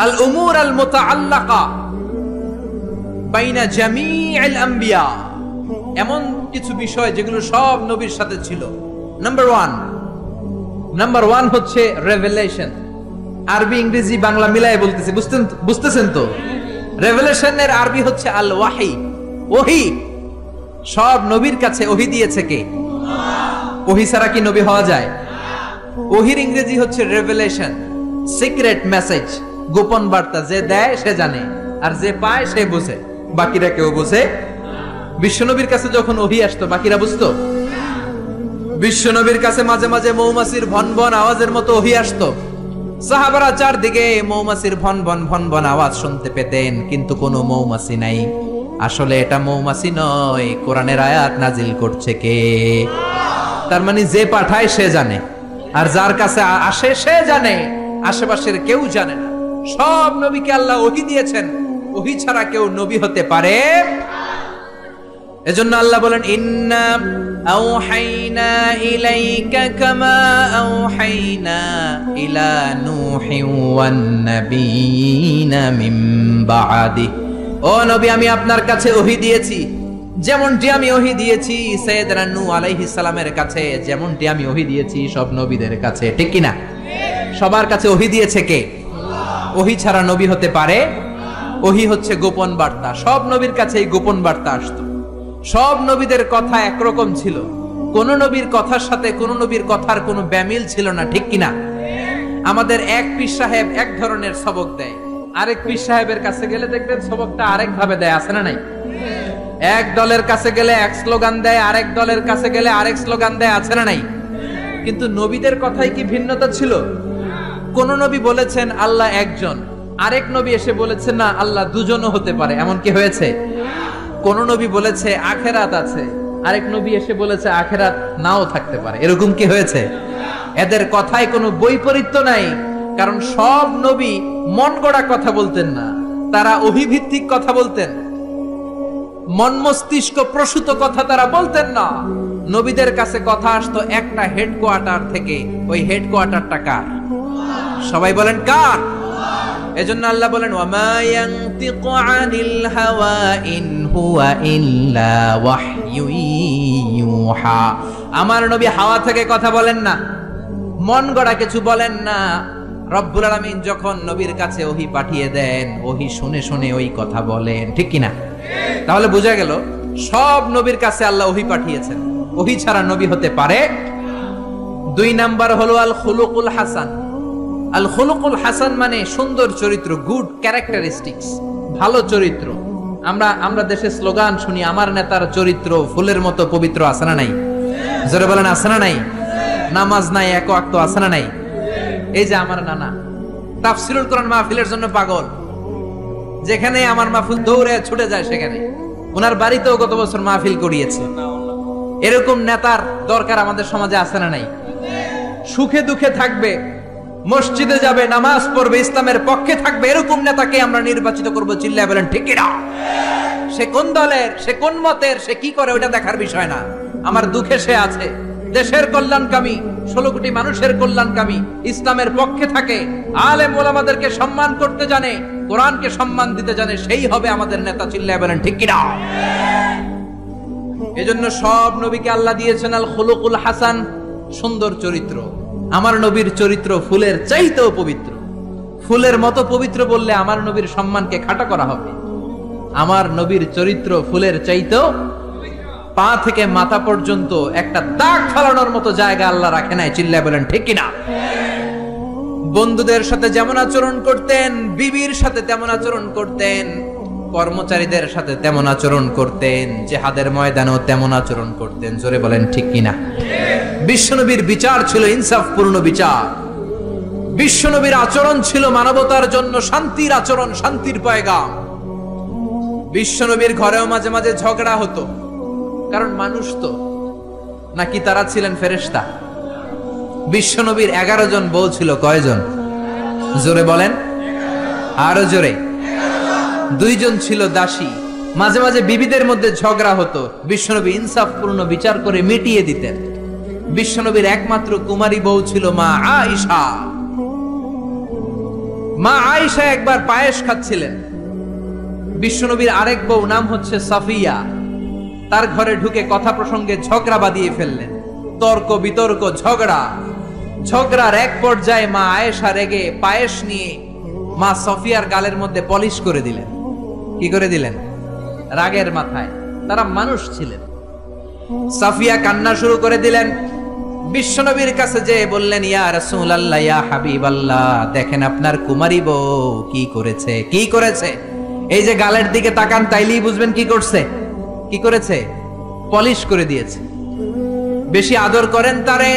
আল উমুর আল মুতাআল্লাকা বাইনা জামিউল আম্বিয়া, এমন কিছু বিষয় যেগুলো সব নবীর সাথে ছিল। নাম্বার ওয়ান হচ্ছে রেভেলেশন। আরবি ইংরেজি বাংলা মিলায় বলতেছি, বুঝতেছেন তো? রেভেলেশনের আরবি হচ্ছে আল ওয়াহি, ওহি। সব নবীর কাছে ওহি দিয়েছে কে? ওহি ছাড়া কি নবী হওয়া যায়? ওহির ইংরেজি হচ্ছে রেভেলেশন, সিক্রেট মেসেজ, গোপন বার্তা। যে দেয় সে জানে, আর যে পায় সে বোঝে, বাকিরা কেউ বোঝে। বিশ্বনবীর কাছে যখন ওহি আসতো বাকিরা বুঝতো? বিশ্বনবীর কাছে মাঝে মাঝে মৌমাছির ভনভন আওয়াজের মতো ওহি আসতো। সাহাবারা চারদিকে মৌমাছির ভনভন ভনভন আওয়াজ শুনতে পেতেন, কিন্তু কোনো মৌমাছি নাই। আসলে এটা মৌমাছি নয়, কোরআনের আয়াত নাজিল করছে কে? তার মানে যে পাঠায় সে জানে, আর যার কাছে আসে সে জানে, আশেপাশের কেউ জানে না। সব নবীকে আল্লাহ ওহী দিয়েছেন, ওহী ছাড়া কেউ নবী হতে পারে। এজন্য আল্লাহ বলেন, ইন্না আওহাইনা ইলাইকা কামা আওহাইনা ইলা নূহিন ওয়ান নাবিয়িনা মিন বা'দি। ও নবী, আমি আপনার কাছে ওহী দিয়েছি যেমনটি আমি ওহী দিয়েছি সাইয়েদনা নূহ আলাইহিস সালামের কাছে, যেমনটি আমি ওহী দিয়েছি সব নবীদের কাছে। ঠিক কি না? সবার কাছে ওহী দিয়েছে কে? ওহী ছাড়া নবী হতে পারে? ওহী হচ্ছে গোপন বার্তা। সব নবীর কাছে এই গোপন বার্তা আসতো। সব নবীদের কথা একরকম ছিল, কোন নবীর কথার সাথে কোন নবীর কথার কোনো ব্যামিল ছিল না। ঠিক কিনা? আমাদের এক পীর সাহেব এক ধরনের সবক দেয়, আরেক পীর সাহেবের কাছে গেলে দেখবেন সবকটা আরেক ভাবে দেয়, আছে না নাই? এক দলের কাছে গেলে এক স্লোগান দেয়, আরেক দলের কাছে গেলে আরেক স্লোগান দেয়, আছে না নাই? কিন্তু নবীদের কথাই কি ভিন্নতা ছিল? কোন নবী বলেছেন আল্লাহ একজন, আরেক নবী এসে বলেছেন না আল্লাহ দুজনও হতে পারে, এমন কি হয়েছে? কোন নবী বলেছে আখেরাত আছে, আরেক নবী এসে বলেছে আখেরাত নাও থাকতে পারে, এরকম কি হয়েছে? এদের কথায় কোনো বৈপরীত্য নাই, কারণ সব নবী মন গড়া কথা বলতেন না, তারা অভিভিত্তিক কথা বলতেন, মন মস্তিষ্ক প্রসূত কথা তারা বলতেন না। নবীদের কাছে কথা আসতো একটা হেডকোয়ার্টার থেকে, ওই হেডকোয়ার্টারটা কার? সবাই বলেন কার? এজন্য আল্লাহ বলেন, ওয়ামা ইয়ানতিকু আনিল হাওয়া ইন হুয়া ইল্লা ওয়াহয়ু ইউহা। আমার নবী হাওয়া থেকে কথা বলেন না, মন গড়া কিছু বলেন না। রব্বুল আলামিন যখন নবীর কাছে ওহী পাঠিয়ে দেন, ওহী শুনে শুনে ওই কথা বলেন। ঠিক কি না? তাহলে বোঝা গেল সব নবীর কাছে আল্লাহ ওহী পাঠিয়েছেন, ওহী ছাড়া নবী হতে পারে? 2 নাম্বার হলো আল খুলুকুল হাসান। আল খুলুকুল হাসান মানে সুন্দর চরিত্র, গুড ক্যারেক্টারিস্টিক্স, ভালো চরিত্র। আমরা দেশে স্লোগান শুনি, আমার নেতার চরিত্র ফুলের মতো পবিত্র, আছে না নাই? জোরে বলেন, আছে না নাই? নামাজ নাই, এক ওয়াক্ত, আছে না নাই? এই যে আমার নানা তাফসীরুল কোরআন মাহফিলের জন্য পাগল, যেখানে আমার মাহফিল দৌড়ে ছুটে যায় সেখানে। ওনার বাড়িতেও গত বছর মাহফিল করিয়েছে। এরকম নেতার দরকার আমাদের সমাজে, আছে না নাই? সুখে দুঃখে থাকবে, মসজিদে যাবে, নামাজ পড়বে, ইসলামের পক্ষে থাকবে, এরকম নেতাকে আমরা নির্বাচিত করব। চিল্লায় বলেন ঠিক কি না? সে কোন দলের, সে কোন মতের, সে কি করে, ওটা দেখার বিষয় না। আমার দুঃখে সে আছে, দেশের কল্যাণকামী, 16 কোটি মানুষের কল্যাণকামী, ইসলামের পক্ষে থাকে, আলেম ওলামাদেরকে সম্মান করতে জানে, কোরআনকে সম্মান দিতে জানে, সেই হবে আমাদের নেতা। চিল্লায় বলেন ঠিক কি না? এজন্য সব নবীকে আল্লাহ দিয়েছেন আল খুলুকুল হাসান, সুন্দর চরিত্র। আমার নবীর চরিত্র ফুলের চাইতেও পবিত্র। ফুলের মতো পবিত্র বললে আমার নবীর সম্মানকে খাটো করা হবে। আমার নবীর চরিত্র ফুলের চাইতেও, পা থেকে মাথা পর্যন্ত একটা দাগ ফেলানোর মতো জায়গা আল্লাহ রাখে নাই। চিল্লায় বলেন ঠিক কিনা? বন্ধুদের সাথে যেমন আচরণ করতেন, বিবির সাথে তেমন আচরণ করতেন, কর্মচারীদের সাথে তেমন আচরণ করতেন, জিহাদের ময়দানেও তেমন আচরণ করতেন। জোরে বলেন ঠিক কিনা? বিশ্বনবীর বিচার ছিল ইনসাফপূর্ণ বিচার। বিশ্বনবীর আচরণ ছিল মানবতার জন্য শান্তির আচরণ, শান্তির পয়গাম। বিশ্বনবীর ঘরেও মাঝে মাঝে ঝগড়া হতো, কারণ মানুষ তো নাকি তারা ছিলেন ফেরেশতা? বিশ্বনবীর 11 জন বউ ছিল, কয়জন? জোরে বলেন, আরো জোরে। 2 জন ছিল দাসী। মাঝে মাঝে বিবিদের মধ্যে ঝগড়া হতো, বিশ্বনবী ইনসাফপূর্ণ বিচার করে মিটিয়ে দিতেন। বিশ্বনবীর একমাত্র কুমারী বউ ছিল মা আয়েশা। মা আয়েশা একবার পায়েস খাচ্ছিলেন। বিশ্বনবীর আরেক বউ নাম হচ্ছে সাফিয়া, তার ঘরে ঢুকে কথা প্রসঙ্গে ঝগড়া বাঁধিয়ে ফেললেন। তর্ক বিতর্ক, ঝগড়ার এক পর্যায়ে মা আয়েশা রেগে পায়েস নিয়ে মা সফিয়ার গালের মধ্যে পলিশ করে দিলেন। কি করে দিলেন? রাগের মাথায়। তারা মানুষ ছিলেন। সাফিয়া কান্না শুরু করে দিলেন। বিশ্বনবীর কাছে যে বললেন, ইয়া রাসূলুল্লাহ, ইয়া হাবিবাল্লাহ, দেখেন আপনার কুমারী বউ কি করেছে, কি করেছে। এই যে গালের দিকে তাকান, তাইলেই বুঝবেন কি করছে, কি করেছে। পলিশ করে দিয়েছে। বেশি আদর করেন তারে,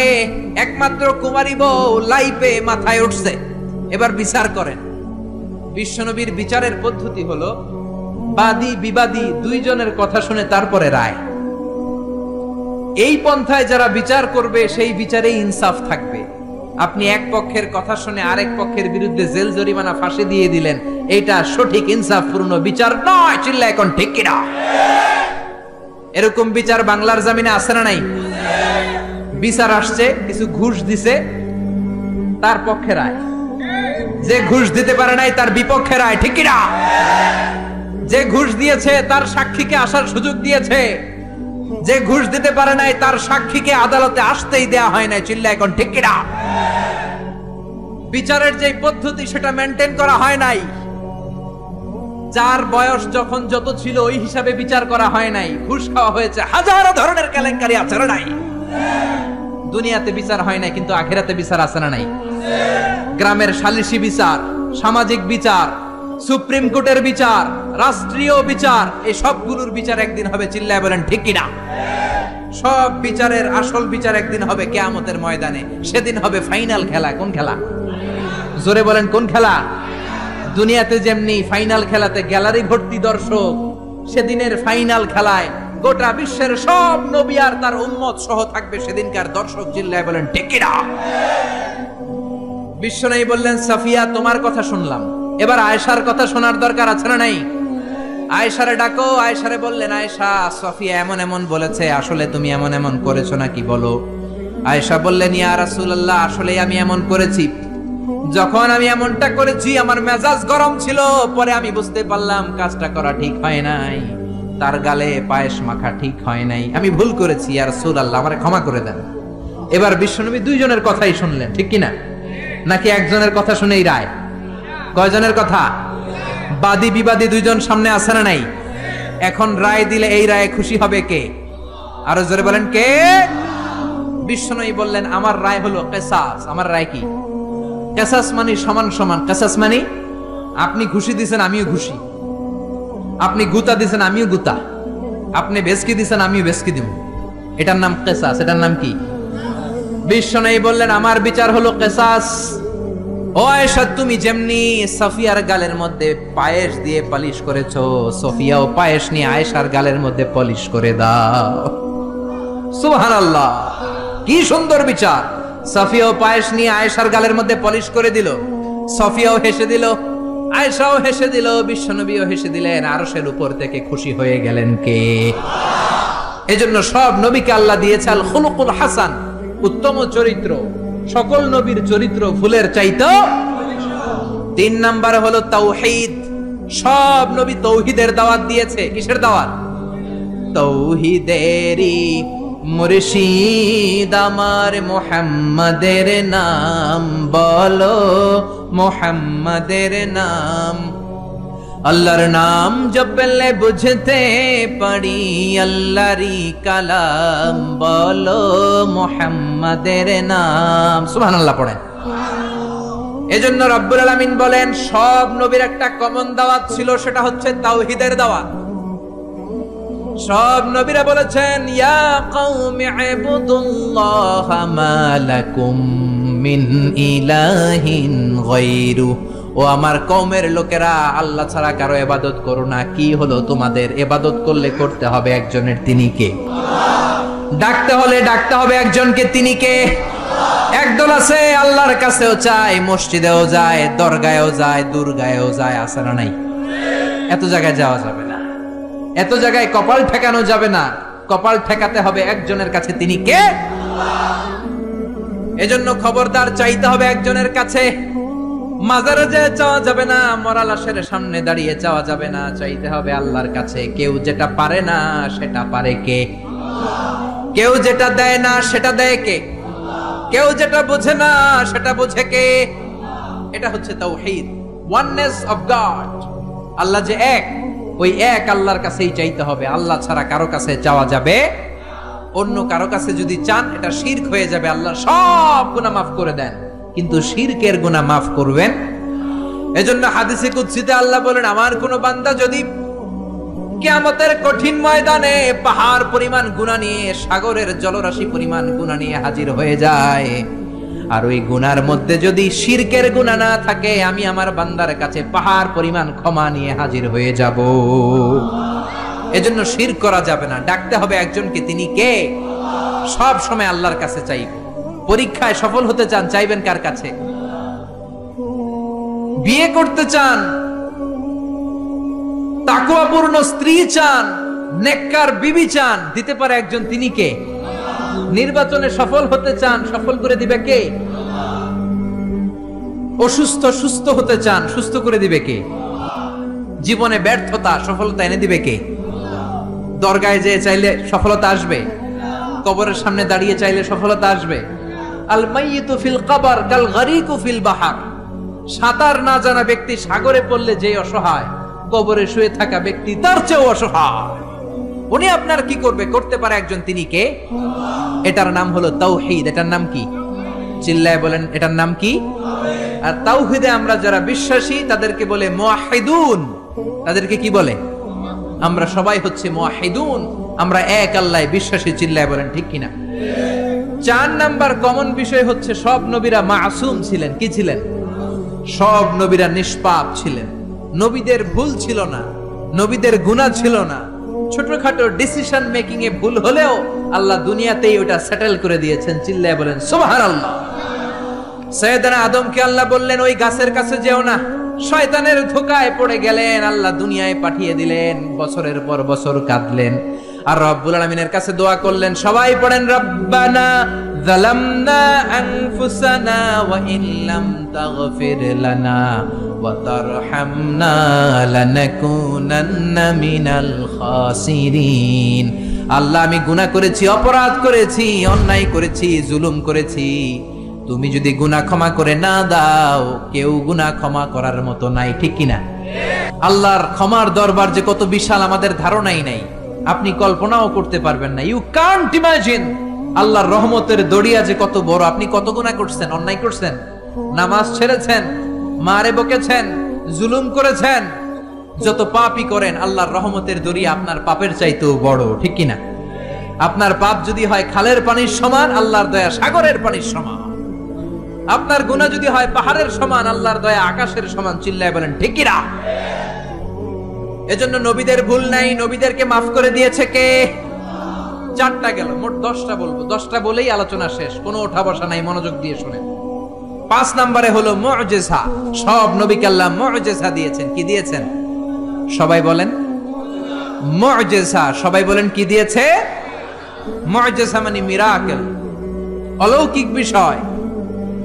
একমাত্র কুমারী বউ লাইপে মাথায় উঠছে। এবার বিচার করেন। বিশ্বনবীর বিচারের পদ্ধতি হলো বাদী বিবাদী দুইজনের কথা শুনে তারপরে রায়। এই পন্থায় যারা বিচার করবে সেই বিচারে ইনসাফ থাকবে। আপনি এক পক্ষের কথা শুনে আরেক পক্ষের বিরুদ্ধে জেল জরিমানা ফাঁসি দিয়ে দিলেন, এটা সঠিক ইনসাফপূর্ণ বিচার নয়। চিল্লা এখন ঠিক কিনা? এরকম বিচার বাংলার জমিনে আছে না নাই? বিচার আসছে, কিছু ঘুষ দিছে, তার পক্ষে রায়। যে ঘুষ দিতে পারে নাই তার বিপক্ষে রায়, ঠিক কিনা? যে ঘুষ দিয়েছে তার সাক্ষীকে আসার সুযোগ দিয়েছে, যে ঘুষ দিতে পারে নাই তার সাক্ষীকে আদালতে আসতেই দেয়া হয় নাই। চিল্লা এখন ঠিক কিনা? বিচারের যে পদ্ধতি সেটা মেনটেন করা হয় নাই। যার বয়স যখন যত ছিল ওই হিসাবে বিচার করা হয় নাই। ঘুষ খাওয়া হয়েছে, হাজারো ধরনের কেলেঙ্কারি আছে না নাই? দুনিয়াতে বিচার হয় নাই, কিন্তু আখিরাতে বিচার আছে না নাই? গ্রামের সালিশি বিচার, সামাজিক বিচার, সুপ্রিম কোর্টের বিচার, রাষ্ট্রীয় বিচার, এই সবগুলোর বিচার একদিন হবে। চিল্লায় বলেন ঠিক কিনা? সব বিচারের আসল বিচার একদিন হবে কিয়ামতের ময়দানে। সেদিন হবে ফাইনাল খেলা। কোন খেলা? জোরে বলেন কোন খেলা? দুনিয়াতে যেমনি ফাইনাল খেলাতে গ্যালারি ভর্তি দর্শক, সেদিনের ফাইনাল খেলায় গোটা বিশ্বের সব নবী আর তার উম্মত সহ থাকবে সেদিনকার দর্শক। চিল্লায় বলেন ঠিক কিনা? বিশ্বনবী বললেন, সাফিয়া তোমার কথা শুনলাম, এবার আয়েশার কথা শোনার দরকার আছে না নাই? আয়েশারে ডাকো। আয়েশারে বললেন, আয়েশা, সাফিয়া এমন এমন বলেছে, আসলে তুমি এমন এমন করেছো নাকি বলো। আয়েশা বললেন, ইয়া রাসূলুল্লাহ, আসলে আমি এমন করেছি। যখন আমি এমনটা করেছি আমার মেজাজ গরম ছিল, পরে আমি বুঝতে পারলাম কাজটা করা ঠিক হয় নাই, তার গালে পায়েস মাখা ঠিক হয় নাই, আমি ভুল করেছি, ইয়া রাসূলুল্লাহ আমারে ক্ষমা করে দেন। এবার বিশ্বনবী দুইজনের কথাই শুনলেন, ঠিক কিনা? নাকি একজনের কথা শুনেই রায়? কয়জনের কথা? বাদী বিবাদী দুইজন সামনে আছে না নাই? এখন রায় দিলে এই রায়ে খুশি হবে কে? আরো জোরে বলেন কে? বিশ্বনবী বললেন, আমার রায় হলো কিসাস। আমার রায় কি? কিসাস মানে সমান সমান। কিসাস মানে আপনি ঘুষি দিছেন আমিও ঘুষি, আপনি গুতা দিছেন আমিও গুতা, আপনি বেসকি দিছেন আমিও বেসকি দিব। এটার নাম কিসাস। এটার নাম কি? বিশ্বনবী বললেন, আমার বিচার হলো কিসাস। ও আয়েশা, তুমি যেমনি সাফিয়ার গালের মধ্যে পায়েস দিয়ে পলিশ করেছো, সফিয়াও পায়েস নিয়ে আয়েশার গালের মধ্যে পলিশ করে দাও। সুবহানাল্লাহ, কি সুন্দর বিচার। সাফিয়াও পায়েস নিয়ে আয়েশার গালের মধ্যে পলিশ করে দিল। সফিয়াও হেসে দিল, আয়েশাও হেসে দিল, বিশ্বনবীও হেসে দিলেন। আরশের উপর থেকে খুশি হয়ে গেলেন কে? এজন্য সব নবীকে আল্লাহ দিয়েছে আল খুলুকুল হাসান, উত্তম চরিত্র। সকল নবীর চরিত্র ফুলের চাইতো। 3 নাম্বার হলো তাওহীদ। সব নবী তাওহীদের দাওয়াত দিয়েছে। কিসের দাওয়াত? তাওহীদেরই মুর্শিদ আমার মুহাম্মাদের নাম বলো, মুহাম্মাদের নাম। আল্লাহর নাম জপলে বুঝতে পারি আল্লাহরই কালাম বলো, মুহাম্মাদের নাম। সুবহানাল্লাহ পড়েন। এজন্য রব্বুল আলামিন বলেন, সব নবীর একটা কমন দাওয়াত ছিল, সেটা হচ্ছে তাওহীদের দাওয়াত। সব নবীরা বলেছেন, ইয়া কওমি ইবুদুল্লাহা মা লাকুম মিন ইলাহিন গায়রু। ও আমার কওমের লোকেরা, আল্লাহ ছাড়া কারো ইবাদত করো না। কি হলো তোমাদের? ইবাদত করলে করতে হবে একজনের, তিনি কে? ডাকতে হলে ডাকতে হবে একজনকে, তিনি কে? একদল আছে আল্লাহর কাছেও চায়, মসজিদেও যায়, দরগায়ও যায়, দুর্গায়ও যায়, আছে না নাই? এত জায়গায় যাওয়া যাবে না, এত জায়গায় কপাল ঠেকানো যাবে না। কপাল ঠেকাতে হবে একজনের কাছে, তিনি কে? এজন্য খবরদার, চাইতে হবে একজনের কাছে। মাজারে যায় চাওয়া যাবে না, মরা লাশের সামনে দাঁড়িয়ে চাওয়া যাবে না, চাইতে হবে আল্লাহর কাছে। কেউ যেটা পারে না সেটা পারে কে? কেউ যেটা দেয় না সেটা দেয় কে? কেউ যেটা বোঝে না সেটা বোঝে কে? এটা হচ্ছে তাওহীদ, ওয়াননেস অফ গড। আল্লাহ যে এক, ওই এক আল্লাহর কাছেই চাইতে হবে। আল্লাহ ছাড়া কারো কাছে চাওয়া যাবে? অন্য কারো কাছে যদি চান এটা শিরক হয়ে যাবে। আল্লাহ সব গুনাহ মাফ করে দেন, কিন্তু শিরকের গুনাহ মাফ করবেন। এজন্য হাদিসে কুদসিতে আল্লাহ বলেন, আমার কোন বান্দা যদি কিয়ামতের কঠিন ময়দানে পাহাড় পরিমাণ গুনাহ নিয়ে, সাগরের জলরাশি পরিমাণ গুনাহ নিয়ে হাজির হয়ে যায়, আর ওই গুনার মধ্যে যদি শিরকের গুনাহ না থাকে, আমি আমার বান্দার কাছে পাহাড় পরিমাণ ক্ষমা নিয়ে হাজির হয়ে যাব। এজন্য শিরক করা যাবে না। ডাকতে হবে একজনকে, তিনি কে? সব সময় আল্লাহর কাছে চাইব। পরীক্ষায় সফল হতে চান, চাইবেন কার কাছে? বিয়ে করতে চান, তাকওয়াপূর্ণ স্ত্রী চান, নেককার বিবি চান, দিতে পারে একজন, তিনি কে? নির্বাচনে সফল হতে চান, সফল করে দিবে কে? অসুস্থ সুস্থ হতে চান, সুস্থ করে দিবে কে? জীবনে ব্যর্থতা সফলতা এনে দিবে কে? দরগায় যেয়ে চাইলে সফলতা আসবে? কবরের সামনে দাঁড়িয়ে চাইলে সফলতা আসবে? আল মাইয়িতু ফিল কবর কাল গরিকু ফিল বাহর। সাঁতার না জানা ব্যক্তি সাগরে পড়লে যে অসহায়, কবরে শুয়ে থাকা ব্যক্তি তার চেয়েও অসহায়। উনি আপনার কি করবে? করতে পারে একজন, তিনি কে? এটার নাম হলো তাওহীদ। এটার নাম কি? চিল্লায় বলেন, এটার নাম কি? আর তাওহীদে আমরা যারা বিশ্বাসী তাদেরকে বলে মুওয়াহিদুন। তাদেরকে কি বলে? আমরা সবাই হচ্ছে মুওয়াহিদুন, আমরা এক আল্লাহয় বিশ্বাসী। চিল্লায় বলেন ঠিক কিনা? 4 নাম্বার কমন বিষয় হচ্ছে সব নবীরা মাসুম ছিলেন। কি ছিলেন? সব নবীরা নিষ্পাপ ছিলেন। নবীদের ভুল ছিল না, নবীদের গুনাহ ছিল না। ছোটখাটো ডিসিশন মেকিং এ ভুল হলেও আল্লাহ দুনিয়াতেই ওটা সেটেল করে দিয়েছেন। চিল্লায় বলেন সুবহানাল্লাহ। সাইয়েদনা আদমকে আল্লাহ বললেন, ওই গাছের কাছে যেও না। শয়তানের ধোঁকায় পড়ে গেলেন, আল্লাহ দুনিয়ায় পাঠিয়ে দিলেন। বছরের পর বছর কাঁদলেন, আর রব্বুল আলামিনের কাছে দোয়া করলেন। সবাই পড়েন, রব্বানা যালামনা আনফুসানা ওয়া ইল্লাম তাগফির লানা ওয়া তারহামনা লানাকুনান্না মিনাল খাসিরিন। আল্লাহ, আমি গুনাহ করেছি, অপরাধ করেছি, অন্যায় করেছি, জুলুম করেছি। তুমি যদি গুনাহ ক্ষমা করে না দাও, কেউ গুনাহ ক্ষমা করার মতো নাই। ঠিক কিনা? আল্লাহর ক্ষমার দরবার যে কত বিশাল আমাদের ধারণাই নাই, আপনি কল্পনাও করতে পারবেন না। You can't imagine. আল্লাহর রহমতের দরিয়া যে কত বড়। আপনি কত গুনাহ করছেন, অন্যায় করছেন, নামাজ ছেড়েছেন, মারে বকেছেন, জুলুম করেছেন, যত পাপই করেন, আল্লাহর রহমতের দরিয়া আপনার পাপের চাইতেও বড়। ঠিক কিনা? আপনার পাপ যদি হয় খালের পানির সমান, আল্লাহর দয়া সাগরের পানির সমান। আপনার গুনাহ যদি হয় পাহাড়ের সমান, আল্লাহর দয়া আকাশের সমান। চিল্লায় বলেন ঠিক কিনা? এজন্য নবীদের ভুল নাই, নবীদেরকে মাফ করে দিয়েছে কে? 4টা গেল, মোট 10টা বলবো। 10টা বলেই আলোচনা শেষ, কোনো ওঠা বসা নাই, মনোযোগ দিয়ে শুনেন। 5 নম্বরে হলো মুজিজা। সব নবীকে আল্লাহ মুজিজা দিয়েছেন। কি দিয়েছেন? সবাই বলেন মুজিজা। সবাই বলেন কি দিয়েছে? মুজিজা মানে মিরাকেল, অলৌকিক বিষয়।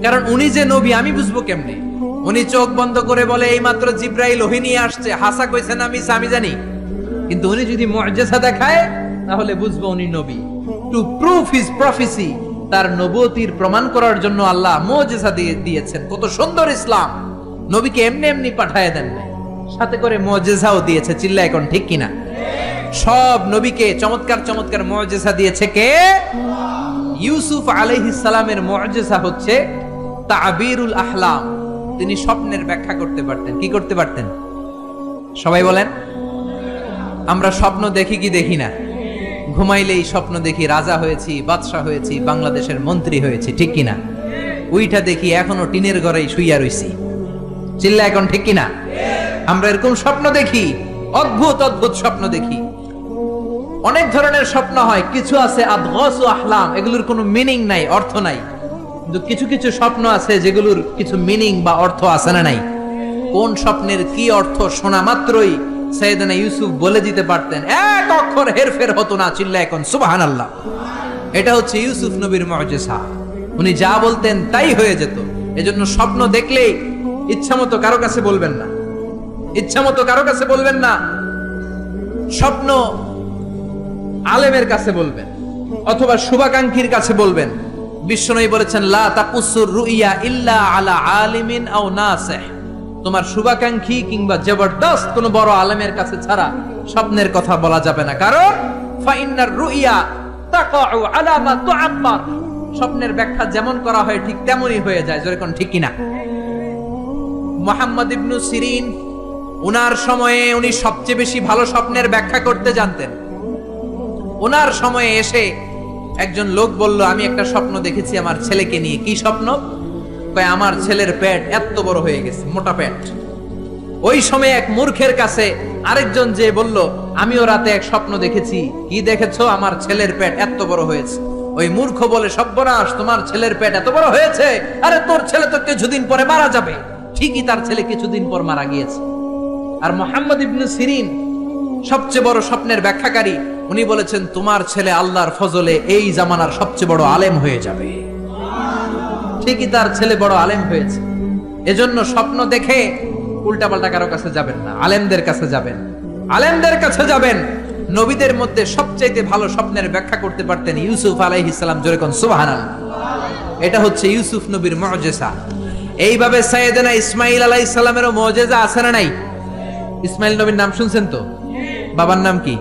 কারণ উনি যে নবী, আমি বুঝবো কেমনে? উনি চোখ বন্ধ করে বলে এই মাত্র জিব্রাইল ওহী নিয়ে আসছে, হাসা কইছেন আমি জানি। কিন্তু উনি যদি মুজিজা দেখায়, তাহলে বুঝবো উনি নবী। টু প্রুভ হিজ প্রফেসি, তার নবুয়তির প্রমাণ করার জন্য আল্লাহ মুজিজা দিয়েছেন। কত সুন্দর ইসলাম! নবীকে এমনি এমনি পাঠায় দেন না, সাথে করে মুজিজাও দিয়েছে। চিল্লা এখন ঠিক কিনা? সব নবীকে চমৎকার চমৎকার মুজিজা দিয়েছে কে? ইউসুফ আলাইহিস সালামের মুজিজা হচ্ছে তাবিরুল আহলাম। তিনি স্বপ্নের ব্যাখ্যা করতে পারতেন। কি করতে পারতেন? সবাই বলেন। আমরা স্বপ্ন দেখি কি দেখি না? ঘুমাইলেই স্বপ্ন দেখি রাজা হয়েছি, বাদশা হয়েছি, বাংলাদেশের মন্ত্রী হয়েছি। ঠিক কিনা? ওইটা দেখি এখনো টিনের ঘরেই শুইয়া রইছি। চিল্লা এখন ঠিক কিনা? আমরা এরকম স্বপ্ন দেখি, অদ্ভুত অদ্ভুত স্বপ্ন দেখি। অনেক ধরনের স্বপ্ন হয়, কিছু আছে আদগাসু আহলাম, এগুলোর কোনো মিনিং নাই, অর্থ নাই। কিন্তু কিছু কিছু স্বপ্ন আছে যেগুলোর কিছু মিনিং বা অর্থ আছে না নাই? কোন স্বপ্নের কি অর্থ শোনা মাত্রই সাইয়েদনা ইউসুফ বলে দিতে পারতেন, এক অক্ষর হেরফের হতো না। চিল্লা এখন সুবহানাল্লাহ। এটা হচ্ছে ইউসুফ নবীর মুজিজা। উনি যা বলতেন তাই হয়ে যেত। এজন্য স্বপ্ন দেখলেই ইচ্ছা মতো কারো কাছে বলবেন না, ইচ্ছা মতো কারো কাছে বলবেন না। স্বপ্ন আলেমের কাছে বলবেন অথবা শুভাকাঙ্ক্ষীর কাছে বলবেন। বিশ্বনবী বলেছেন লা তাকুসুর রুইয়া ইল্লা আলা আলিমিন আও নাসিহ, তোমার শুভাকাঙ্ক্ষী কিংবা জবরদস্ত কোন বড় আলেমের কাছে ছাড়া স্বপ্নের কথা বলা যাবে না। কারণ ফাইন্নার রুইয়া তাকাউ আলা মা তুআব্বার, স্বপ্নের ব্যাখ্যা যেমন করা হয় ঠিক তেমনই হয়ে যায়। জোরে কোন ঠিক কিনা? মুহাম্মদ ইবনে সিরিন, উনার সময়ে উনি সবচেয়ে বেশি ভালো স্বপ্নের ব্যাখ্যা করতে জানতেন। উনার সময়ে এসে একজন লোক বলল, আমি একটা স্বপ্ন দেখেছি আমার ছেলেকে নিয়ে। কি স্বপ্ন? কয় আমার ছেলের পেট এত বড় হয়ে গেছে, মোটা পেট। ওই সময় এক মূর্খের কাছে আরেকজন যে বলল, আমিও রাতে এক স্বপ্ন দেখেছি। কি দেখেছো? আমার ছেলের পেট এত বড় হয়েছে। ওই মূর্খ বলে, সর্বনাশ, তোমার ছেলের পেট এত বড় হয়েছে? আরে তোর ছেলে তো কিছুদিন পরে মারা যাবে। ঠিকই তার ছেলে কিছুদিন পর মারা গিয়েছে। আর মুহাম্মদ ইবনে সিরিন সবচেয়ে বড় স্বপ্নের ব্যাখ্যাকারী, উনি বলেছেন তোমার ছেলে আল্লাহর ফজলে এই জামানার সবচেয়ে বড় আলেম হয়ে যাবে। ঠিকই তার ছেলে বড় আলেম হয়েছে। এজন্য স্বপ্ন দেখে উল্টাপাল্টা কারো কাছে যাবেন না, আলেমদের কাছে যাবেন, আলেমদের কাছে যাবেন। নবীদের মধ্যে সবচাইতে ভালো স্বপ্নের ব্যাখ্যা করতে পারতেন ইউসুফ আলাইহিস সালাম। জোরে কোন সুবহানাল্লাহ। এটা হচ্ছে ইউসুফ নবীর মুজিজা। এইভাবে সাইয়েদনা ইসমাঈল আলাইহিস সালামেরও মুজিজা আছে না নাই? ইসমাঈল নবীর নাম শুনছেন তো? বাবার নাম কি?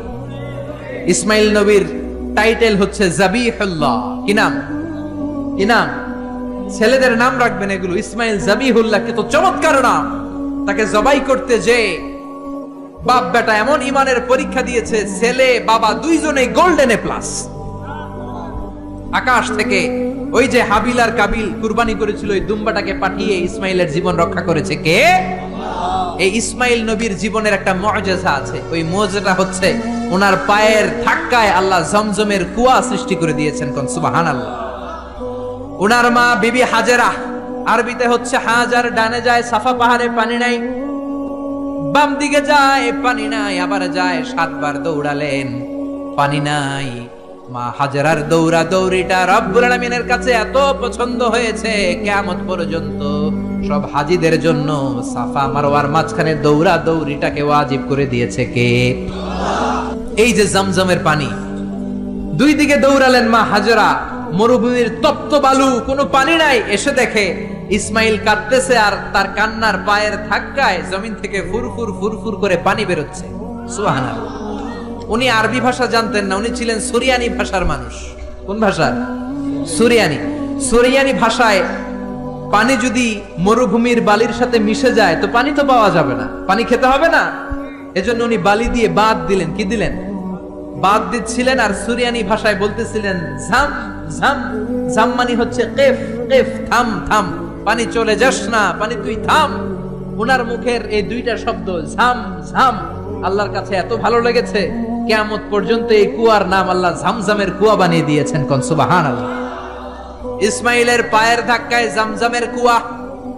ইসমাঈল নবীর টাইটেল হচ্ছে জাবিহুল্লাহ। কি নাম? কি নাম? ছেলেদের নাম রাখবেন এগুলো। ইসমাঈল জাবিহুল্লাহ, কত চমৎকার নাম। তাকে জবাই করতে যে বাপ বেটা এমন ইমানের পরীক্ষা দিয়েছে, ছেলে বাবা দুইজনেই গোল্ডেন এ প্লাস। আকাশ থেকে ওই যে হাবিল আর কাবিল কুরবানি করেছিল, ওই দুম্বাটাকে পাঠিয়ে ইসমাইলের জীবন রক্ষা করেছে কে? এই ইসমাইল নবীর জীবনের একটা মুজিজা আছে। ওই মুজিজাটা হচ্ছে ওনার পায়ের ধাক্কায় আল্লাহ জমজমের কুয়া সৃষ্টি করে দিয়েছেন। কোন সুবহানাল্লাহ। ওনার মা বিবি হাজেরা, আরবিতে হচ্ছে হাজার, ডানে যায় সাফা পাহাড়ে পানি নাই, বাম দিকে যায় পানি নাই, আবার যায় 7 বার দৌড়ালেন, পানি নাই। মা হাজেরার দৌড়া দৌড়িটা রব্বুল আলামিনের কাছে এত পছন্দ হয়েছে, কিয়ামত পর্যন্ত সব হাজীদের জন্য সাফা মারওয়ার মাঝখানে দৌড়া দৌড়িটাকে ওয়াজিব করে দিয়েছে কে? এই যে জমজমের পানি। দুই দিকে দৌড়ালেন মা হাজেরা, মরুভূমির তপ্ত বালু, কোনো পানি নাই। এসে দেখে ইসমাইল কাঁদতেছে আর তার কান্নার পায়ের ধাক্কায় জমিন থেকে ফুরফুর ফুরফুর করে পানি বেরোচ্ছে। সুবহানাল্লাহ। উনি আরবি ভাষা জানতেন না, উনি ছিলেন সুরিয়ানি ভাষার মানুষ। কোন ভাষার? সুরিয়ানি। সুরিয়ানি ভাষায় পানি যদি মরুভূমির বালির সাথে মিশে যায় তো পানি তো পাওয়া যাবে না, পানি খেতে হবে না। এজন্য উনি বালি দিয়ে বাদ দিলেন। কি দিলেন? বাদ দিচ্ছিলেন। আর সুরিয়ানি ভাষায় বলতেছিলেন ঝাম ঝাম। ঝাম মানে হচ্ছে কেফ কেফ, থাম থাম, পানি চলে যাস না, পানি তুই থাম। ওনার মুখের এই দুইটা শব্দ ঝাম ঝাম আল্লাহর কাছে এত ভালো লেগেছে, কিয়ামত পর্যন্ত এই কুয়ার নাম আল্লাহ ঝমঝমের কুয়া বানিয়ে দিয়েছেন। কোন সুবহানাল্লাহ। ইসমাইলের পায়ের ধাক্কায় জমজমের কুয়া,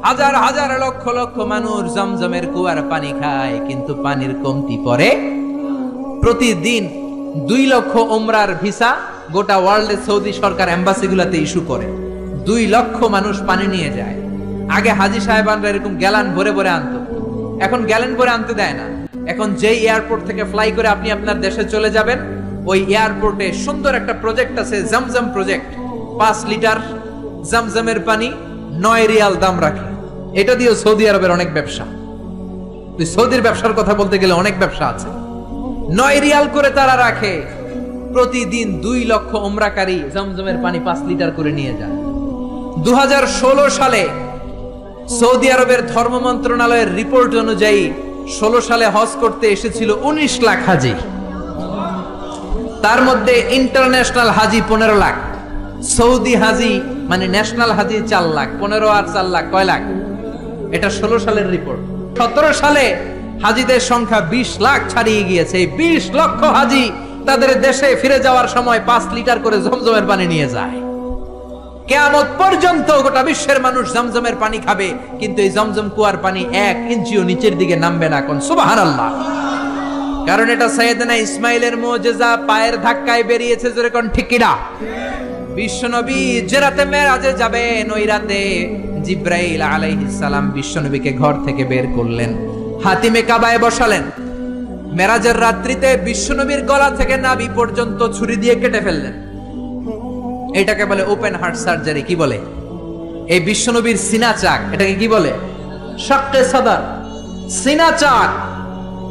হাজার হাজার লক্ষ লক্ষ মানুষ জমজমের কুয়ার পানি খায়, কিন্তু পানির কমতি পড়ে। প্রতিদিন 2 লক্ষ উমরার ভিসা গোটা ওয়ার্ল্ডে সৌদি সরকার এম্বাসিগুলোতে ইস্যু করে। 2 লক্ষ মানুষ পানি নিয়ে যায়। আগে হাজী সাহেবানরা এরকম গ্যালান ভরে ভরে আনতো, এখন গ্যালান ভরে আনতে দেয় না। এখন যেই এয়ারপোর্ট থেকে ফ্লাই করে আপনি আপনার দেশে চলে যাবেন, ওই এয়ারপোর্টে সুন্দর একটা প্রজেক্ট আছে, জমজম প্রজেক্ট। 5 লিটার জমজমের পানি 9 রিয়াল দাম রাখে। এটা দিয়ে সৌদি আরবের অনেক ব্যবসা। তুই সৌদির ব্যবসার কথা বলতে গেলে অনেক ব্যবসা আছে। 9 রিয়াল করে তারা রাখে। প্রতিদিন 2 লক্ষ উমরাকারী জমজমের পানি 5 লিটার করে নিয়ে যায়। 2016 সালে সৌদি আরবের ধর্ম মন্ত্রণালয়ের রিপোর্ট অনুযায়ী 16 সালে হজ করতে এসেছিল 19 লাখ হাজি। তার মধ্যে ইন্টারন্যাশনাল হাজি 15 লাখ, সৌদি হাজি মানে ন্যাশনাল হাজি 4 লাখ। 15 আর 4 লাখ কয় লাখ? এটা 16 সালের রিপোর্ট। 17 সালে হাজিদের সংখ্যা 20 লাখ ছাড়িয়ে গিয়েছে। এই 20 লক্ষ হাজি তাদের দেশে ফিরে যাওয়ার সময় 5 লিটার করে জমজমের পানি নিয়ে যায়। কিয়ামত পর্যন্ত গোটা বিশ্বের মানুষ জমজমের পানি খাবে, কিন্তু এই জমজম কুয়ার পানি 1 ইঞ্চিও নিচের দিকে নামবে না। কোন সুবহানাল্লাহ। কারণ এটা সাইয়েদনা ইসমাইলের মুজিজা, পায়ের ধাক্কায় বেরিয়েছে। জোরে কোন ঠিক কিনা? বিশ্বনবী যে রাতে মেরাজে যাবেন, ওই রাতে জিব্রাইল আলাইহিস সালাম বিশ্বনবীকে ঘর থেকে বের করলেন, হাতিমে কাবায় বসালেন। মেরাজের রাত্রিতে বিশ্বনবীর গলা থেকে নাভি পর্যন্ত ছুরি দিয়ে কেটে ফেললেন। এটাকে বলে ওপেন হার্ট সার্জারি। কি বলে? এই বিশ্বনবীর সিনা চাক, এটাকে কি বলে? শাক্কে সাদার, সিনা চাক,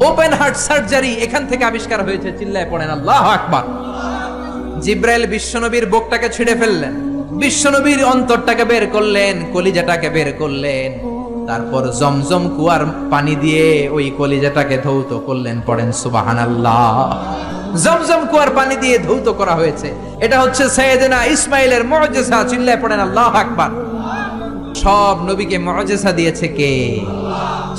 ওপেন হার্ট সার্জারি এখান থেকে আবিষ্কার হয়েছে। চিল্লায় পড়েন আল্লাহু আকবার। জিব্রাইল বিশ্বনবীর বুকটাকে ছিঁড়ে ফেললেন, বিশ্বনবীর অন্তরটাকে বের করলেন, কলিজাটাকে বের করলেন, তারপর জমজম কুয়ার পানি দিয়ে ওই কলিজাটাকে ধৌত করলেন। পড়েন সুবহানাল্লাহ। জমজম কুয়ার পানি দিয়ে ধৌত করা হয়েছে। এটা হচ্ছে সাইয়েদনা ইসমাইলের মুআজিজা। চিল্লায় পড়েন আল্লাহু আকবার। সব নবীকে মুআজিজা দিয়েছে কে?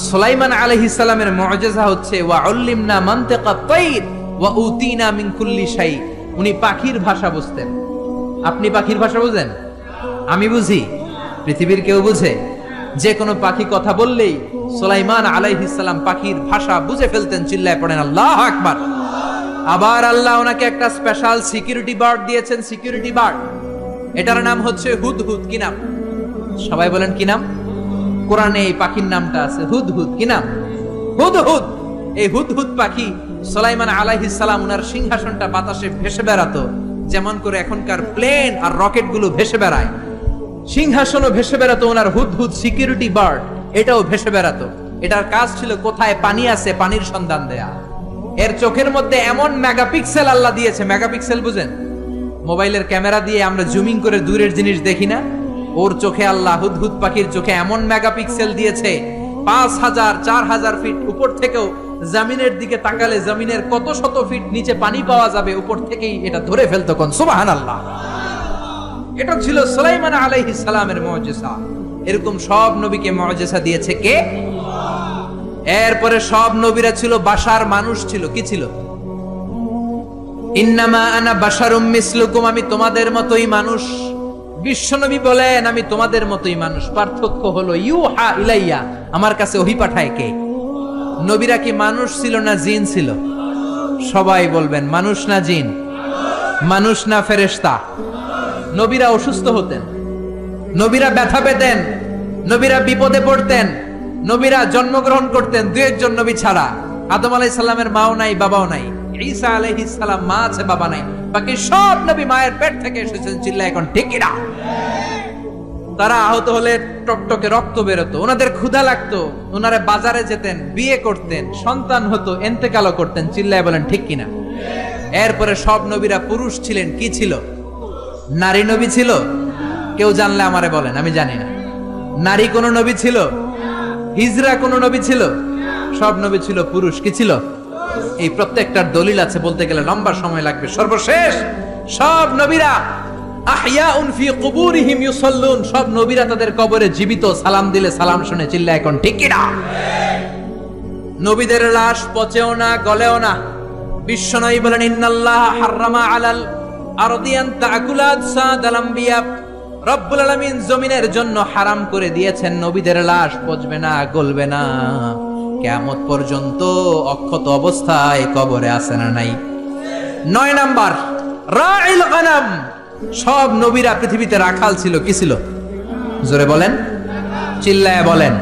সুলাইমান আলাইহিস সালামের মুআজিজা হচ্ছে ওয়া উল্লিমনা মানতিকাত তাইর ওয়া উতিনা মিন কুল্লি শাই। উনি পাখির ভাষা বুঝতেন। আপনি পাখির ভাষা বুঝেন? আমি বুঝি? পৃথিবীর কেউ বুঝে? যে কোনো পাখি কথা বললেই সুলাইমান আলাইহিস সালাম পাখির ভাষা বুঝে ফেলতেন। চিল্লায় পড়েন আল্লাহু আকবার। আবার আল্লাহ ওনাকে একটা স্পেশাল সিকিউরিটি বার্ড দিয়েছেন, সিকিউরিটি বার্ড। এটার নাম হচ্ছে হুদহুদ। কি নাম? সবাই বলেন কি নাম? কোরআনে এই পাখির নামটা আছে হুদহুদ। কি নাম? হুদহুদ। এই হুদহুদ পাখি সুলাইমান আলাইহিস সালাম ওনার সিংহাসনটা বাতাসে ভেসে বেড়াতো, যেমন করে এখনকার প্লেন আর রকেট গুলো ভেসে বেড়ায়। সিংহাসনও ভেসে বেড়াতো ওনার হুদহুদ সিকিউরিটি বার্ড, এটাও ভেসে বেড়াতো। এটার কাজ ছিল কোথায় পানি আছে পানির সন্ধান দেয়া। এর চোখের মধ্যে এমন মেগাপিক্সেল আল্লাহ দিয়েছে। মেগাপিক্সেল বুঝেন? মোবাইলের ক্যামেরা দিয়ে আমরা জুমিং করে দূরের জিনিস দেখি না? ওর চোখে আল্লাহ হুদহুদ পাখির চোখে এমন মেগাপিক্সেল দিয়েছে, 5000 4000 ফিট উপর থেকেও জমিনের দিকে তাকালে জমিনের কত শত ফিট নিচে পানি পাওয়া যাবে, উপর থেকেই এটা ধরে ফেলতো। কোন সুবহানাল্লাহ। এটা ছিল সুলাইমান আলাইহিস সালামের মুআজিজা। এরকম সব নবীকে মুআজিজা দিয়েছে কে? এরপরে সব নবীরা ছিল বাশার, মানুষ ছিল। কি ছিল? ইন্নামা আনা বাশারুম মিসলুকুম, আমি তোমাদের মতোই মানুষ। বিশ্বনবী বলেন আমি তোমাদের মতোই মানুষ। পার্থক্য হলো ইউহা ইলাইয়া, আমার কাছে ওহী পাঠায় কে? নবীরা কি মানুষ ছিল না জিন ছিল? সবাই বলবেন মানুষ না জিন? মানুষ না ফেরেশতা? নবীরা অসুস্থ হতেন, নবীরা ব্যথা পেতেন, নবীরা বিপদে পড়তেন, নবীরা জন্মগ্রহণ করতেন দুই একজন নবী ছাড়া। আদম আলাইহিস সালামের মাও নাই, বাবাও নাই। ঈসা আলাইহিস সালাম মা আছে, বাবা নাই। বাকি সব নবী মায়ের পেট থেকে এসেছেন। চিল্লা এখন ঠিক কি না? তারা আহত হলে টকটকে রক্ত বেরোতো, ওনাদের ক্ষুধা লাগতো, ওনারা বাজারে যেতেন, বিয়ে করতেন, সন্তান হতো, ইন্তেকালও করতেন। চিল্লায় বলেন ঠিক কিনা? এরপরে সব নবীরা পুরুষ ছিলেন। কি ছিল? নারী নবী ছিল? কেউ জানলে আমারে বলেন, আমি জানি না। নারী কোন নবী ছিল? হিজরা কোন নবী ছিল? সব নবী ছিল পুরুষ। কি ছিল? এই প্রত্যেকটার দলিল আছে, বলতে গেলে লম্বা সময় লাগবে। সর্বশেষ সব নবীরা আহইয়াউন ফি কুবুরিহিম ইউসাল্লুন, সব নবীরা তাদের কবরে জীবিত, সালাম দিলে সালাম শুনে। চিল্লা এখন ঠিক কি না? নবীদের লাশ পচেও না, গলেও না। বিশ্বনবী বলেন ইন্নাল্লাহ হাররামা আলাল আরদি আন তাকুলা আজসাদাল আমবিয়া, রব্বুল আলামিন জমিনের জন্য হারাম করে দিয়েছেন নবীদের লাশ পচবে না, গলবে না, কিয়ামত পর্যন্ত অক্ষত অবস্থায় কবরে আছে না নাই? 9 নাম্বার রাইল গানাম, সব নবীরা পৃথিবীতে রাখাল ছিল। কি ছিল? জোরে বলেন, চিল্লায় বলেন।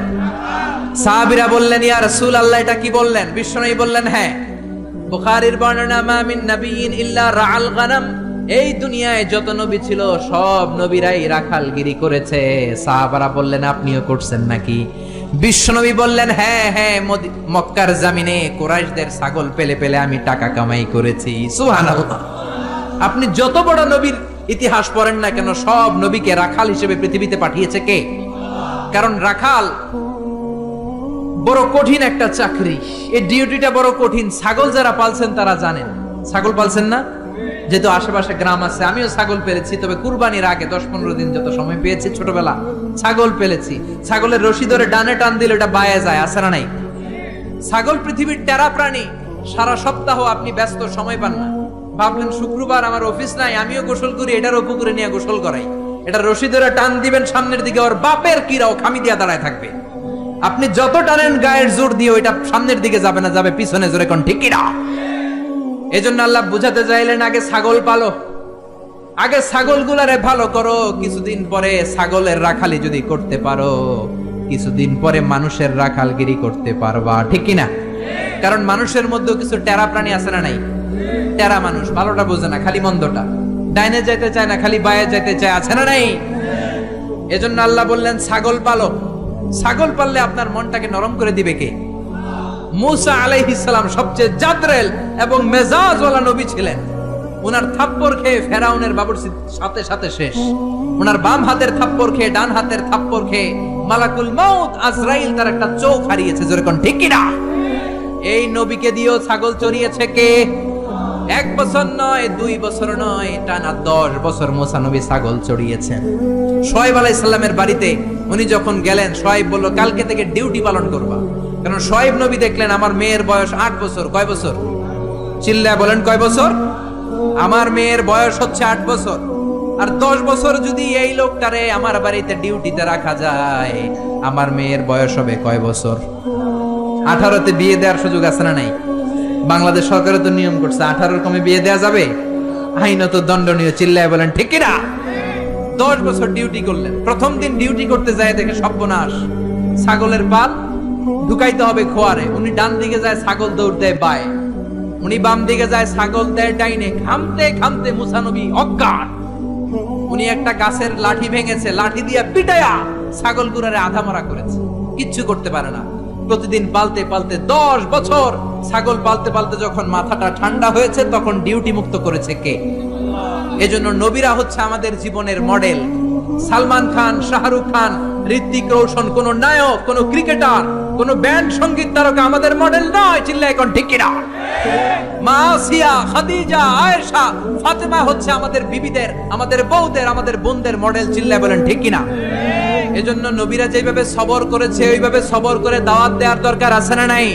সাহাবীরা বললেন ইয়া রাসূলুল্লাহ এটা কি বললেন? বিশ্বনবী বললেন হ্যাঁ। বুখারীর বর্ণনা মা মিন নাবিয়্যিন ইল্লা রাআল গানাম, এই দুনিয়ায় যত নবী ছিল সব নবীরাই রাখালগিরি করেছে। সাহাবারা বললেন আপনিও করছেন নাকি? বিশ্বনবী বললেন হ্যাঁ হ্যাঁ, মক্কার জমিনে কুরাইশদের ছাগল পেলে পেলে আমি টাকা কামাই করেছি। সুবহানাল্লাহ। আপনি যত বড় নবীর ইতিহাস পড়েন না কেন, সব নবীকে রাখাল হিসেবে পৃথিবীতে পাঠিয়েছে কে? কারণ রাখাল বড় কঠিন একটা চাকরি, এই ডিউটিটা বড় কঠিন। ছাগল যারা পালছেন তারা জানেন। ছাগল পালছেন না? যেহেতু আশেপাশে গ্রাম আছে, আমিও ছাগল পেলেছি, তবে কুরবানির আগে 10-15 দিন যত সময় পেয়েছি ছোটবেলা ছাগল পেলেছি। ছাগলের রশি ধরে ডানে টান দিলে এটা বায়ে যায়, আছে না নাই? ছাগল পৃথিবীর টেরা প্রাণী। সারা সপ্তাহ আপনি ব্যস্ত, সময় পান না। ভাবলেন শুক্রবার আমার অফিস নাই, আমিও গোসল করি, এটারও পুকুরে নিয়ে গোসল করাই। এটা রশি ধরে টান দিবেন সামনের দিকে, ওর বাপের কিরাও খামি দিয়া দাঁড়ায় থাকবে। আপনি যত টানেন গায়ের জোর দিয়ে ওইটা সামনের দিকে যাবে না, যাবে পিছনে। জোরে কোন ঠিক কিনা? এজন্য আল্লাহ বুঝাতে চাইলেন আগে ছাগল পালো, আগে ছাগলগুলারে ভালো করো, কিছুদিন পরে ছাগলের রাখালি যদি করতে পারো, কিছুদিন পরে মানুষের রাখালগিরি করতে পারবা, ঠিক কিনা? কারণ মানুষের মধ্যেও কিছু টেরা প্রাণী আছে না নাই? টেরা মানুষ, ভালোটা বোঝে না, খালি মন্দটা, ডাইনে যাইতে চায় না, খালি বায়ে যাইতে চায়, আছে না নাই? এজন্য আল্লাহ বললেন ছাগল পালো। ছাগল পাললে আপনার মনটাকে নরম করে দিবে কে? মুসা আলাইহিস সালাম সবচেয়ে জাদরেল এবং মেজাজওয়ালা নবী ছিলেন। উনার থাপ্পড় খেয়ে ফেরাউনের বাবুর্চির সাথে সাথে শেষ। উনার বাম হাতের থাপ্পড় খেয়ে, ডান হাতের থাপ্পড় খেয়ে মালাকুল মাউত আজরাইল তার একটা চোখ হারিয়েছে, যেরকম ঠিক কিনা? এই নবীকে দিয়েও ছাগল চড়িয়েছে কে? 1 বছর নয়, 2 বছর নয়, টানা 10 বছর মুসা নবী ছাগল চড়িয়েছেন। শোয়েব আলাইহিস সালামের বাড়িতে উনি যখন গেলেন, শোয়েব বলল কালকে থেকে ডিউটি পালন করবা। কারণ শোয়েব নবী দেখলেন আমার মেয়ের বয়স 8 বছর। কয় বছর? চিল্লায় বলেন কয় বছর? আমার মেয়ের বয়স হচ্ছে 8 বছর। আর 10 বছর যদি এই লোকটারে আমার বাড়িতে ডিউটিতে রাখা যায়, আমার মেয়ের বয়স হবে কয় বছর? 18তে বিয়ে দেওয়ার সুযোগ আছে না নাই? বাংলাদেশ সরকারের তো নিয়ম করছে 18-এর কমে বিয়ে দেওয়া যাবে, আইনত দণ্ডনীয়। চিল্লায় বলেন ঠিক কিনা? 10 বছর ডিউটি করলেন। প্রথম দিন ডিউটি করতে যায় দেখে সর্বনাশ, ছাগলের পাল ঢুকাইতে হবে খোয়ারে। উনি ডান দিকে যায়, ছাগল দৌড় দেয় বায়ে। উনি বাম দিকে যায়, ছাগল দেয় ডাইনে। ঘামতে ঘামতে মুসা নবী অজ্ঞান। উনি একটা গাছের লাঠি ভেঙেছে, লাঠি দিয়ে পিটায়া ছাগল গুড়ারে আধা মরা করেছে, কিচ্ছু করতে পারে না। প্রতিদিন পালতে পালতে 10 বছর ছাগল পালতে পালতে যখন মাথাটা ঠান্ডা হয়েছে, তখন ডিউটি মুক্ত করেছে কে? এজন্য নবীরা হচ্ছে আমাদের জীবনের মডেল। সালমান খান, শাহরুখ খান, ঋত্বিক রোশন কোন নায়ক, কোন ক্রিকেটার, কোন ব্যান্ড সঙ্গীত তারকা আমাদের মডেল নয়। চিল্লায় এখন ঠিক কিনা? মা আসিয়া, খাদিজা, আয়েশা, ফাতেমা হচ্ছে আমাদের বিবিদের, আমাদের বউদের, আমাদের বোনদের মডেল। চিল্লায় বলেন ঠিক কিনা? এজন্য নবীরা যেভাবে সবর করেছে, ওইভাবে সবর করে দাওয়াত দেওয়ার দরকার আছে না নাই?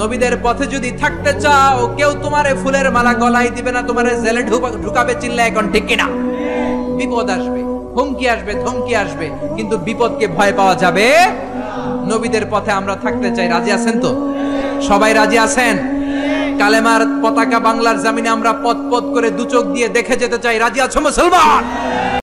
নবীদের পথে যদি থাকতে চাও, কেউ তোমারে ফুলের মালা গলায় দিবে না, তোমারে জেলে ঢুকাবে। চিল্লায় এখন ঠিক কিনা? বিপদ আসবে, হুমকি আসবে, ধমকি আসবে, কিন্তু বিপদকে ভয় পাওয়া যাবে। নবীদের পথে আমরা থাকতে চাই। রাজি আছেন তো? সবাই রাজি আছেন? কালেমার পতাকা বাংলার জমিনে আমরা পথ পথ করে 2 চোখ দিয়ে দেখে যেতে চাই। রাজি আছো মুসলমান?